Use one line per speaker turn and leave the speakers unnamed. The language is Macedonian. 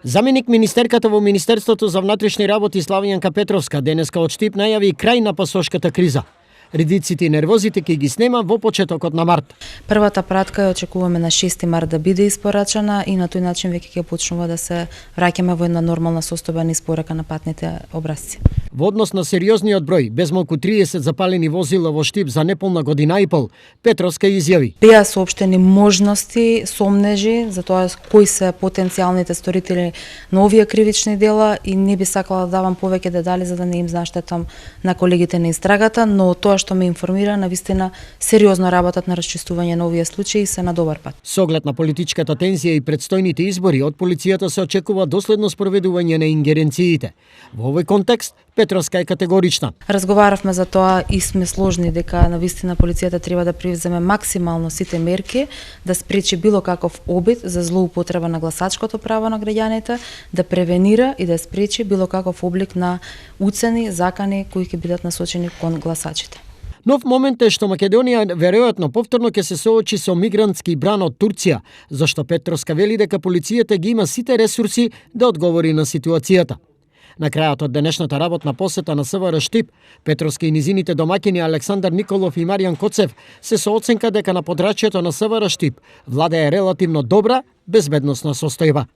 Заменик министерката во Министерството за внатрешни работи Славијанка Петровска денеска од Штип најави крај на пасошката криза. Редиците и нервозите ќе ги снема во почетокот на март.
Првата пратка ја очекуваме на 6 март да биде испорачана и на тој начин веќе ќе почнува да се враќаме во една нормална состојба на испорака на патните образци.
Во однос на сериозниот број, без малку 30 запалени возила во Штип за неполна година и пол, Петровска изјави:
Беа соопштени можности, сомнежи за тоа кои се потенцијалните сторители на овие кривични дела и не би сакала да давам повеќе детали за да не им заштетам на колегите на истрагата, но тоа што ме информира, навистина сериозно работат на расчистување на овие случаи и се на добар пат.
Со оглед на политичката тензија и предстојните избори, од полицијата се очекува доследно спроведување на ингеренциите. Во овој контекст, Петровска е категорична.
Разговаравме за тоа и сме сложни дека навистина полицијата треба да превземе максимално сите мерки да спречи било каков обид за злоупотреба на гласачкото право на граѓаните, да превенира и да спречи било каков облик на уцени, закани кои ќе бидат насочени кон гласачите.
Нов момент е што Македонија веројатно повторно ќе се соочи со мигрантски бран од Турција, зашто Петровска вели дека полицијата ги има сите ресурси да одговори на ситуацијата. На крајот од денешната работна посета на СВР Штип, Петровска и низините домаќини Александар Николов и Маријан Коцев се со оценка дека на подрачјето на СВР Штип владее релативно добра безбедносна состојба.